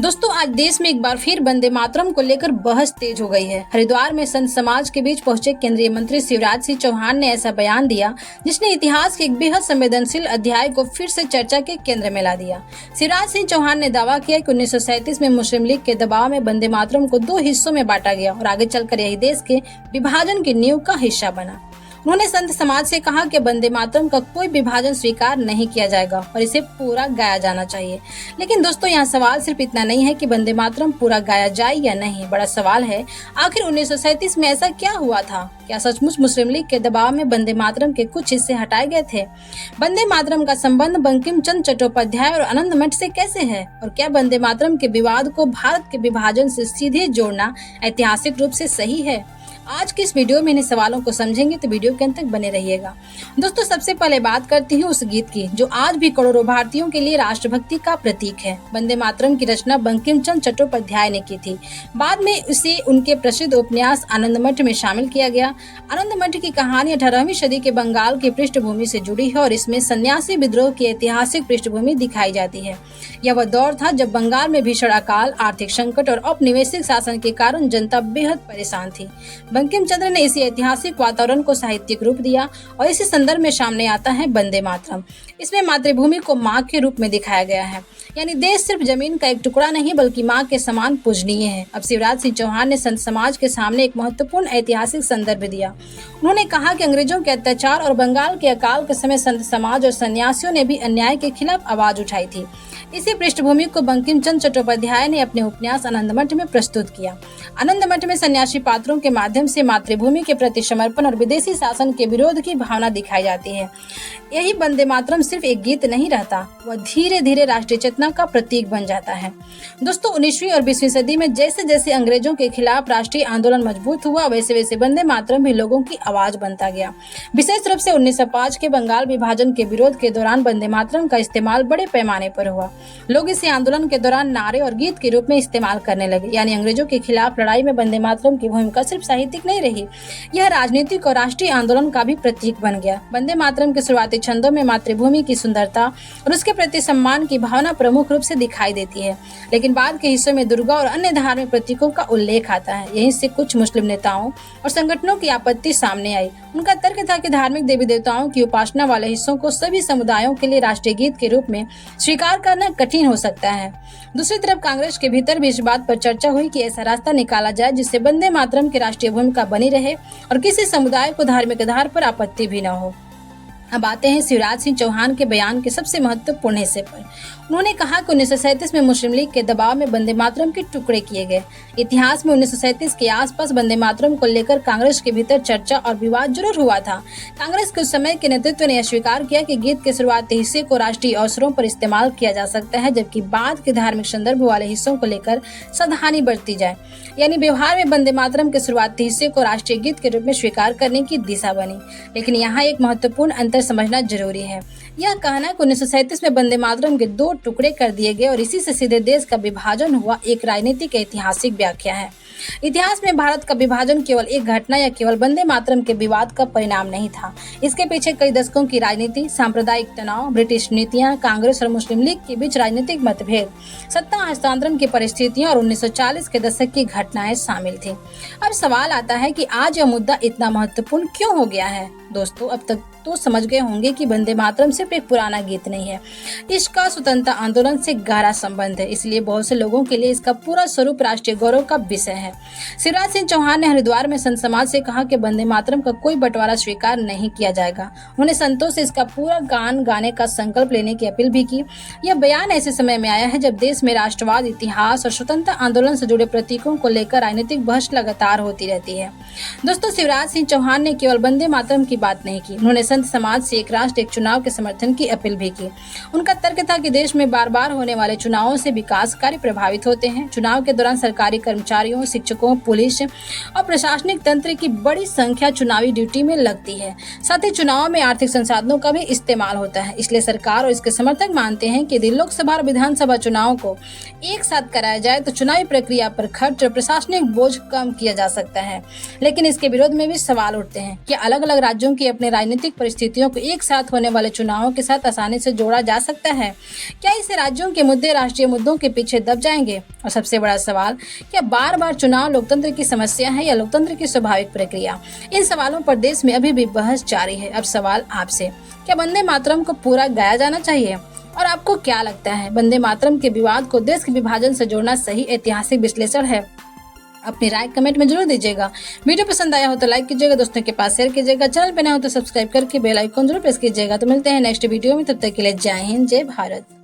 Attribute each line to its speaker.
Speaker 1: दोस्तों, आज देश में एक बार फिर वंदे मातरम को लेकर बहस तेज हो गई है। हरिद्वार में संत समाज के बीच पहुंचे केंद्रीय मंत्री शिवराज सिंह चौहान ने ऐसा बयान दिया जिसने इतिहास के एक बेहद संवेदनशील अध्याय को फिर से चर्चा के केंद्र में ला दिया। शिवराज सिंह चौहान ने दावा किया कि 1937 में मुस्लिम लीग के दबाव में वंदे मातरम को 2 हिस्सों में बांटा गया और आगे चलकर यही देश के विभाजन की नींव का हिस्सा बना। उन्होंने संत समाज से कहा कि वंदे मातरम का कोई विभाजन स्वीकार नहीं किया जाएगा और इसे पूरा गाया जाना चाहिए। लेकिन दोस्तों, यहाँ सवाल सिर्फ इतना नहीं है कि वंदे मातरम पूरा गाया जाए या नहीं। बड़ा सवाल है, आखिर 1937 में ऐसा क्या हुआ था? क्या सचमुच मुस्लिम लीग के दबाव में वंदे मातरम के कुछ हिस्से हटाए गए थे? वंदे मातरम का संबंध बंकिम चंद्र चट्टोपाध्याय और आनंद मठ से कैसे है? और क्या वंदे मातरम के विवाद को भारत के विभाजन से सीधे जोड़ना ऐतिहासिक रूप से सही है? आज की इस वीडियो में इन सवालों को समझेंगे, तो वीडियो के अंत तक बने रहिएगा। दोस्तों, सबसे पहले बात करती हूँ उस गीत की जो आज भी करोड़ों भारतीयों के लिए राष्ट्रभक्ति का प्रतीक है। वंदे मातरम की रचना बंकिम चंद्र चट्टोपाध्याय ने की थी। बाद में उसे उनके प्रसिद्ध उपन्यास आनंद मठ में शामिल किया गया। आनंद मठ की कहानी 18वीं सदी के बंगाल की पृष्ठभूमि से जुड़ी है और इसमें सन्यासी विद्रोह की ऐतिहासिक पृष्ठभूमि दिखाई जाती है। यह वह दौर था जब बंगाल में भीषण अकाल, आर्थिक संकट और औपनिवेशिक शासन के कारण जनता बेहद परेशान थी। बंकिम चंद्र ने इसी ऐतिहासिक वातावरण को साहित्यिक रूप दिया और इसी संदर्भ में सामने आता है वंदे मातरम। इसमें मातृभूमि को माँ के रूप में दिखाया गया है, यानी देश सिर्फ जमीन का एक टुकड़ा नहीं बल्कि माँ के समान पूजनीय है। अब शिवराज सिंह चौहान ने संत समाज के सामने एक महत्वपूर्ण ऐतिहासिक संदर्भ दिया। उन्होंने कहा कि अंग्रेजों के अत्याचार और बंगाल के अकाल के समय संत समाज और सन्यासियों ने भी अन्याय के खिलाफ आवाज उठाई थी। इसी पृष्ठभूमि को बंकिम चंद्र चट्टोपाध्याय ने अपने उपन्यास आनंद मठ में प्रस्तुत किया। आनंद मठ में सन्यासी पात्रों के माध्यम से मातृभूमि के प्रति समर्पण और विदेशी शासन के विरोध की भावना दिखाई जाती है। यही वंदे मातरम सिर्फ एक गीत नहीं रहता, वह धीरे धीरे राष्ट्रीय चेतना का प्रतीक बन जाता है। दोस्तों, 19वीं और 20वीं सदी में जैसे जैसे अंग्रेजों के खिलाफ राष्ट्रीय आंदोलन मजबूत हुआ, वैसे वैसे वंदे मातरम भी लोगों की आवाज बनता गया। विशेष रूप से 1905 के बंगाल विभाजन के विरोध के दौरान वंदे मातरम का इस्तेमाल बड़े पैमाने पर हुआ। लोग इसे आंदोलन के दौरान नारे और गीत के रूप में इस्तेमाल करने लगे। यानी अंग्रेजों के खिलाफ लड़ाई में वंदे मातरम की भूमिका सिर्फ साहित्यिक नहीं रही, यह राजनीतिक और राष्ट्रीय आंदोलन का भी प्रतीक बन गया। वंदे मातरम के शुरुआती छंदों में मातृभूमि की सुंदरता और उसके प्रति सम्मान की भावना प्रमुख रूप से दिखाई देती है, लेकिन बाद के हिस्सों में दुर्गा और अन्य धार्मिक प्रतीकों का उल्लेख आता है। यहीं से कुछ मुस्लिम नेताओं और संगठनों की आपत्ति सामने आई। उनका तर्क था कि धार्मिक देवी देवताओं की उपासना वाले हिस्सों को सभी समुदायों के लिए राष्ट्रीय गीत के रूप में स्वीकार करना कठिन हो सकता है। दूसरी तरफ कांग्रेस के भीतर भी इस बात पर चर्चा हुई कि ऐसा रास्ता निकाला जाए जिससे वंदे मातरम की राष्ट्रीय भूमिका बनी रहे और किसी समुदाय को धार्मिक आधार पर आपत्ति भी न हो। अब आते हैं शिवराज सिंह चौहान के बयान के सबसे महत्वपूर्ण हिस्से पर। उन्होंने कहा कि 1937 में मुस्लिम लीग के दबाव में वंदे मातरम के टुकड़े किए गए। इतिहास में 1937 के आसपास वंदे मातरम को लेकर कांग्रेस के भीतर चर्चा और विवाद जरूर हुआ था। कांग्रेस के उस समय के नेतृत्व ने यह स्वीकार किया कि गीत के शुरुआती हिस्से को राष्ट्रीय अवसरों पर इस्तेमाल किया जा सकता है, जबकि बाद के धार्मिक संदर्भ वाले हिस्सों को लेकर सावधानी बरती जाए। यानी व्यवहार में वंदे मातरम के शुरुआती हिस्से को राष्ट्रीय गीत के रूप में स्वीकार करने की दिशा बनी। लेकिन यहाँ एक महत्वपूर्ण अंतर समझना जरूरी है। यह कहना कि 1937 में वंदे मातरम के 2 टुकड़े कर दिए गए और इसी से सीधे देश का विभाजन हुआ, एक राजनीतिक ऐतिहासिक व्याख्या है। इतिहास में भारत का विभाजन केवल एक घटना या केवल वंदे मातरम के विवाद का परिणाम नहीं था। इसके पीछे कई दशकों की राजनीति, सांप्रदायिक तनाव, ब्रिटिश नीतियां, कांग्रेस और मुस्लिम लीग के बीच राजनीतिक मतभेद, सत्ता हस्तांतरण की परिस्थितियां और 1940 के दशक की घटनाएं शामिल थी। अब सवाल आता है कि आज यह मुद्दा इतना महत्वपूर्ण क्यों हो गया है? दोस्तों, अब तक तो समझ गए होंगे कि वंदे मातरम सिर्फ एक पुराना गीत नहीं है, इसका स्वतंत्रता आंदोलन से गहरा संबंध है। इसलिए बहुत से लोगों के लिए इसका पूरा स्वरूप राष्ट्रीय गौरव का विषय है। शिवराज सिंह चौहान ने हरिद्वार में संत समाज से कहा कि वंदे मातरम का कोई बंटवारा स्वीकार नहीं किया जाएगा। उन्होंने संतों से इसका पूरा गान गाने का संकल्प लेने की अपील भी की। यह बयान ऐसे समय में आया है जब देश में राष्ट्रवाद, इतिहास और स्वतंत्रता आंदोलन से जुड़े प्रतीकों को लेकर राजनीतिक बहस लगातार होती रहती है। दोस्तों, शिवराज सिंह चौहान ने केवल वंदे मातरम की बात नहीं की, उन्होंने संत समाज से एक राष्ट्र एक चुनाव के समर्थन की अपील भी की। उनका तर्क था कि देश में बार बार होने वाले चुनावों से विकास कार्य प्रभावित होते हैं। चुनाव के दौरान सरकारी कर्मचारियों, शिक्षकों, पुलिस और प्रशासनिक तंत्र की बड़ी संख्या चुनावी ड्यूटी में लगती है। साथ ही चुनाव में आर्थिक संसाधनों का भी इस्तेमाल होता है। इसलिए सरकार और इसके समर्थक मानते हैं कि यदि लोकसभा और विधानसभा चुनाव को एक साथ कराया जाए तो चुनावी प्रक्रिया पर खर्च और प्रशासनिक बोझ कम किया जा सकता है। लेकिन इसके विरोध में भी सवाल उठते हैं कि अलग अलग राज्यों की अपने राजनीतिक परिस्थितियों को एक साथ होने वाले चुनाव भावनाओं के साथ आसानी से जोड़ा जा सकता है? क्या इससे राज्यों के मुद्दे राष्ट्रीय मुद्दों के पीछे दब जाएंगे? और सबसे बड़ा सवाल, क्या बार बार चुनाव लोकतंत्र की समस्या है या लोकतंत्र की स्वाभाविक प्रक्रिया? इन सवालों पर देश में अभी भी बहस जारी है। अब सवाल आपसे, क्या वंदे मातरम को पूरा गाया जाना चाहिए? और आपको क्या लगता है, वंदे मातरम के विवाद को देश के विभाजन से जोड़ना सही ऐतिहासिक विश्लेषण है? अपनी राय कमेंट में जरूर दीजिएगा। वीडियो पसंद आया हो तो लाइक कीजिएगा, दोस्तों के पास शेयर कीजिएगा, चैनल पे नए हो तो सब्सक्राइब करके बेल आइकन जरूर प्रेस कीजिएगा। तो मिलते हैं नेक्स्ट वीडियो में, तब तक के लिए जय हिंद, जय भारत।